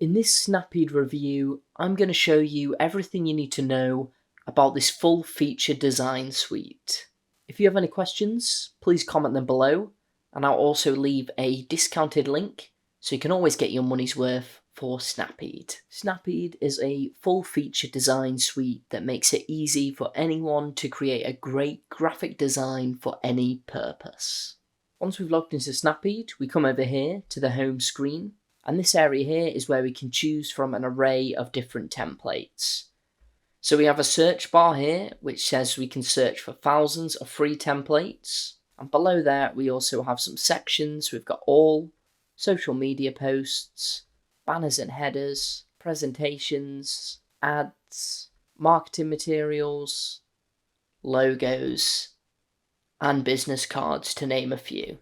In this Snapied review, I'm going to show you everything you need to know about this full feature design suite. If you have any questions, please comment them below, and I'll also leave a discounted link so you can always get your money's worth for Snapied. Snapied is a full feature design suite that makes it easy for anyone to create a great graphic design for any purpose. Once we've logged into Snapied, we come over here to the home screen. And this area here is where we can choose from an array of different templates. So we have a search bar here, which says we can search for thousands of free templates. And below that, we also have some sections. We've got all, social media posts, banners and headers, presentations, ads, marketing materials, logos, and business cards, to name a few.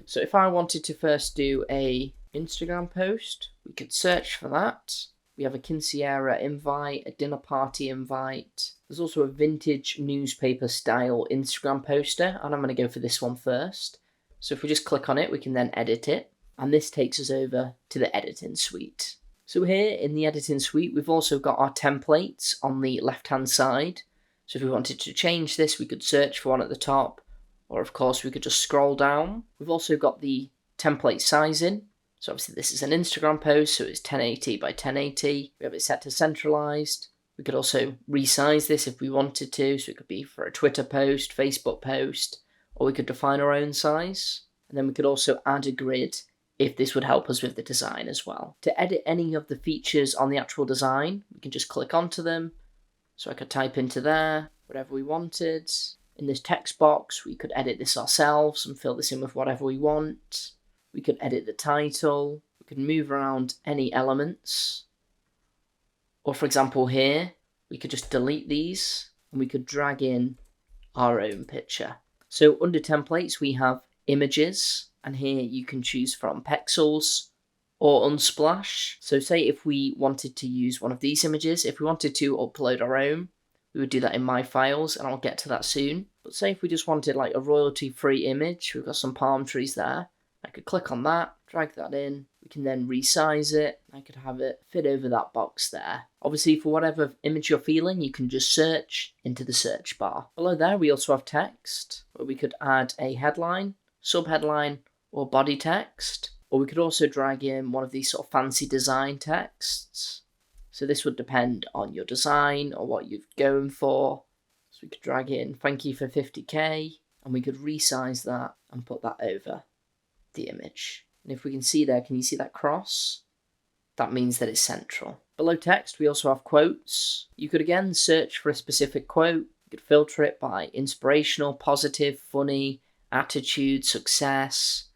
So if I wanted to first do a Instagram post, we could search for that. We have a quinceañera invite, a dinner party invite. There's also a vintage newspaper style Instagram poster, and I'm going to go for this one first. So if we just click on it, we can then edit it, and this takes us over to the editing suite. So here in the editing suite, we've also got our templates on the left hand side. So if we wanted to change this, we could search for one at the top, or of course we could just scroll down. We've also got the template sizing. So obviously this is an Instagram post, so it's 1080 by 1080. We have it set to centralized. We could also resize this if we wanted to, so it could be for a Twitter post, Facebook post, or we could define our own size. And then we could also add a grid if this would help us with the design as well. To edit any of the features on the actual design, we can just click onto them. So I could type into there whatever we wanted. In this text box, we could edit this ourselves and fill this in with whatever we want. We could edit the title, we could move around any elements, or for example here, we could just delete these and we could drag in our own picture. So under templates we have images, and here you can choose from pixels or unsplash. So say if we wanted to use one of these images, if we wanted to upload our own, we would do that in My Files, and I'll get to that soon. But say if we just wanted like a royalty-free image, we've got some palm trees there. I could click on that, drag that in, we can then resize it, I could have it fit over that box there. Obviously for whatever image you're feeling, you can just search into the search bar. Below there we also have text, where we could add a headline, subheadline, or body text. Or we could also drag in one of these sort of fancy design texts. So this would depend on your design or what you're going for. So we could drag in thank you for 50k, and we could resize that and put that over the image. And if we can see there, can you see that cross? That means that it's central. Below text we also have quotes. You could again search for a specific quote. You could filter it by inspirational, positive, funny, attitude, success,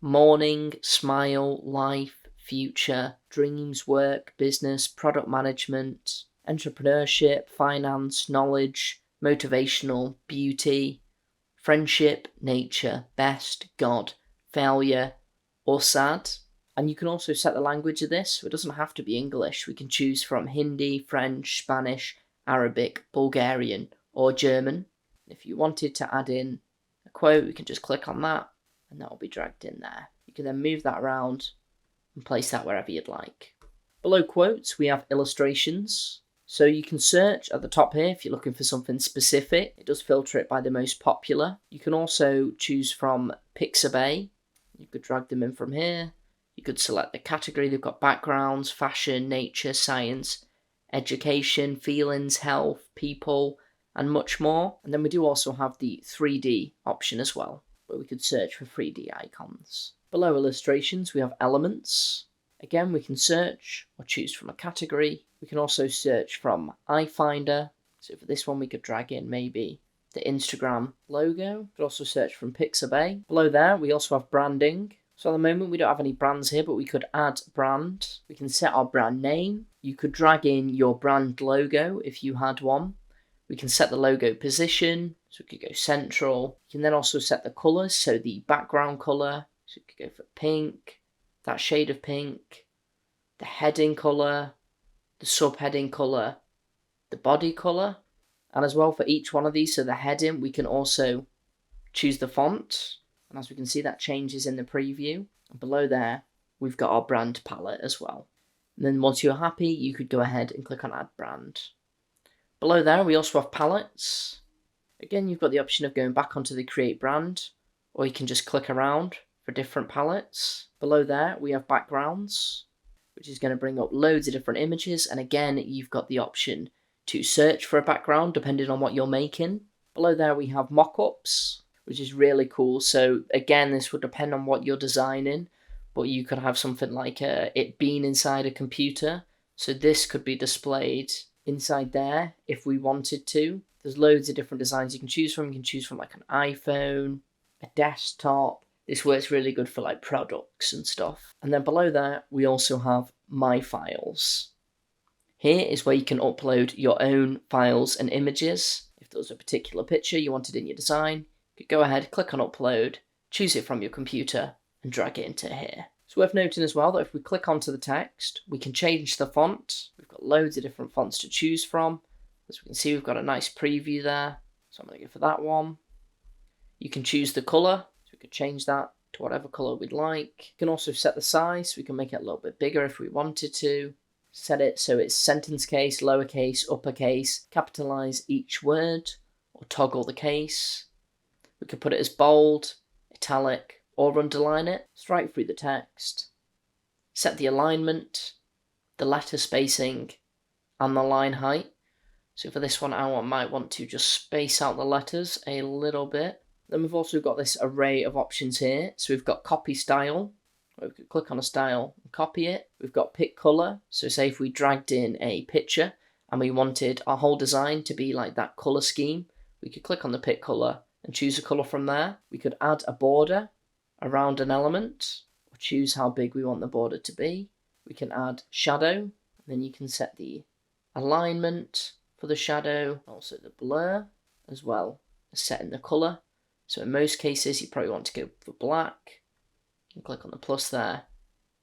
morning, smile, life, future, dreams, work, business, product management, entrepreneurship, finance, knowledge, motivational, beauty, friendship, nature, best, God, failure, or sad. And you can also set the language of this, so it doesn't have to be English. We can choose from Hindi, French, Spanish, Arabic, Bulgarian, or German. If you wanted to add in a quote, you can just click on that, and that will be dragged in there. You can then move that around and place that wherever you'd like. Below quotes, we have illustrations. So you can search at the top here if you're looking for something specific. It does filter it by the most popular. You can also choose from Pixabay. You could drag them in from here. You could select the category. They've got backgrounds, fashion, nature, science, education, feelings, health, people, and much more. And then we do also have the 3D option as well, where we could search for 3D icons. Below illustrations, we have elements. Again, we can search or choose from a category. We can also search from iFinder. So for this one, we could drag in maybe the Instagram logo. We could also search from Pixabay. Below there, we also have branding. So at the moment, we don't have any brands here, but we could add brand. We can set our brand name. You could drag in your brand logo if you had one. We can set the logo position. So we could go central. You can then also set the colours, so the background colour. So we could go for pink, that shade of pink, the heading colour, the subheading colour, the body colour. And as well for each one of these, so the heading, we can also choose the font. And as we can see, that changes in the preview. And below there, we've got our brand palette as well. And then once you're happy, you could go ahead and click on Add Brand. Below there, we also have palettes. Again, you've got the option of going back onto the Create Brand, or you can just click around for different palettes. Below there, we have backgrounds, which is going to bring up loads of different images. And again, you've got the option to search for a background depending on what you're making. Below there, we have mockups, which is really cool. So again, this would depend on what you're designing, but you could have something like it being inside a computer. So this could be displayed inside there if we wanted to. There's loads of different designs you can choose from. You can choose from like an iPhone, a desktop. This works really good for like products and stuff. And then below that, we also have My Files. Here is where you can upload your own files and images. If there was a particular picture you wanted in your design, you could go ahead, click on Upload, choose it from your computer, and drag it into here. It's worth noting as well that if we click onto the text, we can change the font. We've got loads of different fonts to choose from. As we can see, we've got a nice preview there. So I'm going to go for that one. You can choose the colour. So we could change that to whatever colour we'd like. You can also set the size. We can make it a little bit bigger if we wanted to. Set it so it's sentence case, lowercase, uppercase, capitalise each word, or toggle the case. We could put it as bold, italic, or underline it, strike through the text. Set the alignment, the letter spacing, and the line height. So for this one, I might want to just space out the letters a little bit. Then we've also got this array of options here. So we've got copy style. We could click on a style and copy it. We've got pick colour. So say if we dragged in a picture and we wanted our whole design to be like that colour scheme, we could click on the pick colour and choose a colour from there. We could add a border around an element, or choose how big we want the border to be. We can add shadow, and then you can set the alignment for the shadow, also the blur, as well as setting the colour. So in most cases, you probably want to go for black. You can click on the plus there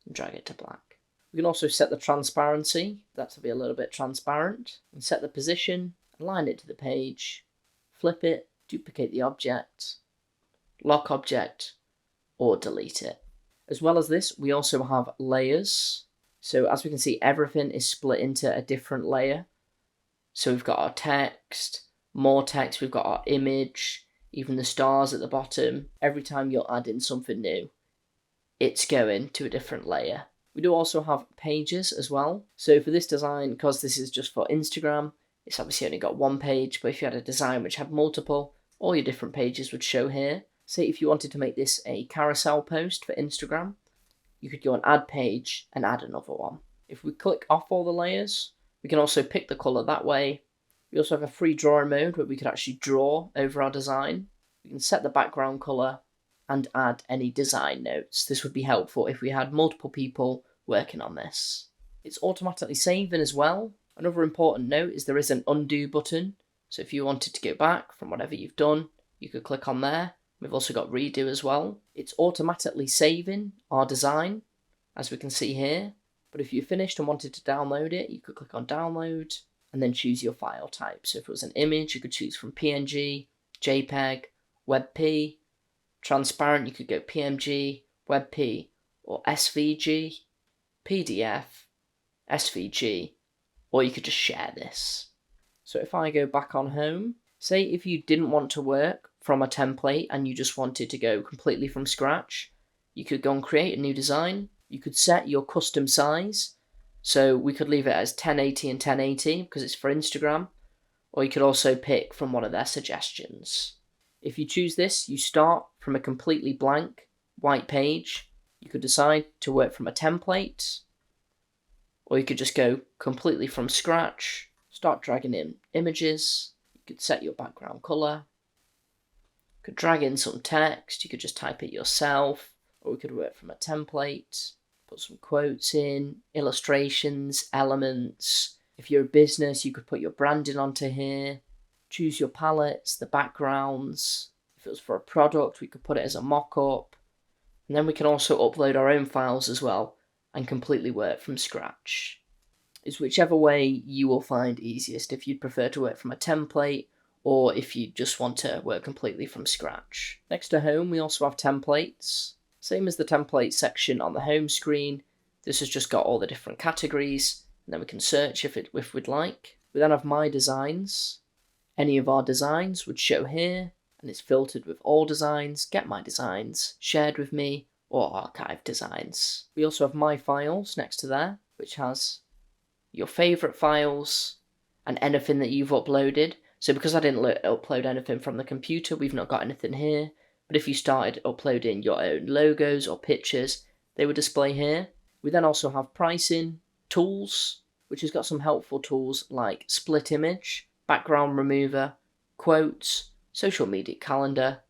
and drag it to black. We can also set the transparency, that to be a little bit transparent, and set the position, align it to the page, flip it, duplicate the object, lock object, or delete it. As well as this, we also have layers. So as we can see, everything is split into a different layer. So we've got our text, more text, we've got our image, even the stars at the bottom. Every time you're adding something new, it's going to a different layer. We do also have pages as well. So for this design, because this is just for Instagram, it's obviously only got one page, but if you had a design which had multiple, all your different pages would show here. Say if you wanted to make this a carousel post for Instagram, you could go on add page and add another one. If we click off all the layers, we can also pick the colour that way. We also have a free drawing mode where we could actually draw over our design. We can set the background colour and add any design notes. This would be helpful if we had multiple people working on this. It's automatically saving as well. Another important note is there is an undo button. So if you wanted to go back from whatever you've done, you could click on there. We've also got redo as well. It's automatically saving our design, as we can see here. But if you finished and wanted to download it, you could click on download and then choose your file type. So if it was an image, you could choose from PNG, JPEG, WebP. Transparent, you could go PNG, WebP, or SVG, PDF, SVG, or you could just share this. So if I go back on home, say if you didn't want to work from a template and you just wanted to go completely from scratch, you could go and create a new design. You could set your custom size. So we could leave it as 1080 and 1080 because it's for Instagram, or you could also pick from one of their suggestions. If you choose this, you start from a completely blank white page. You could decide to work from a template, or you could just go completely from scratch, start dragging in images. You could set your background colour. You could drag in some text. You could just type it yourself, or we could work from a template, put some quotes in, illustrations, elements. If you're a business, you could put your branding onto here. Choose your palettes, the backgrounds. If it was for a product, we could put it as a mock-up. And then we can also upload our own files as well and completely work from scratch. It's whichever way you will find easiest, if you'd prefer to work from a template or if you just want to work completely from scratch. Next to home, we also have templates. Same as the template section on the home screen, This has just got all the different categories, and then we can search if we'd like. We then have My Designs. Any of our designs would show here, and it's filtered with all designs, Get My Designs, Shared with Me, or Archive Designs. We also have My Files next to there, which has your favourite files and anything that you've uploaded. So because I didn't upload anything from the computer, we've not got anything here. But if you started uploading your own logos or pictures, they would display here. We then also have pricing, tools, which has got some helpful tools like split image, background remover, quotes, social media calendar,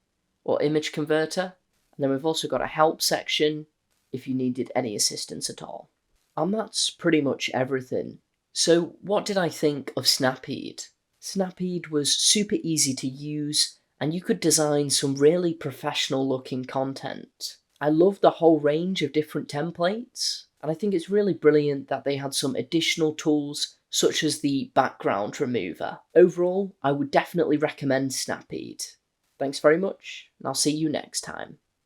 or image converter. And then we've also got a help section if you needed any assistance at all. And that's pretty much everything. So what did I think of Snapied? Snapied was super easy to use, and you could design some really professional looking content. I love the whole range of different templates, and I think it's really brilliant that they had some additional tools such as the background remover. Overall, I would definitely recommend Snapied. Thanks very much, and I'll see you next time.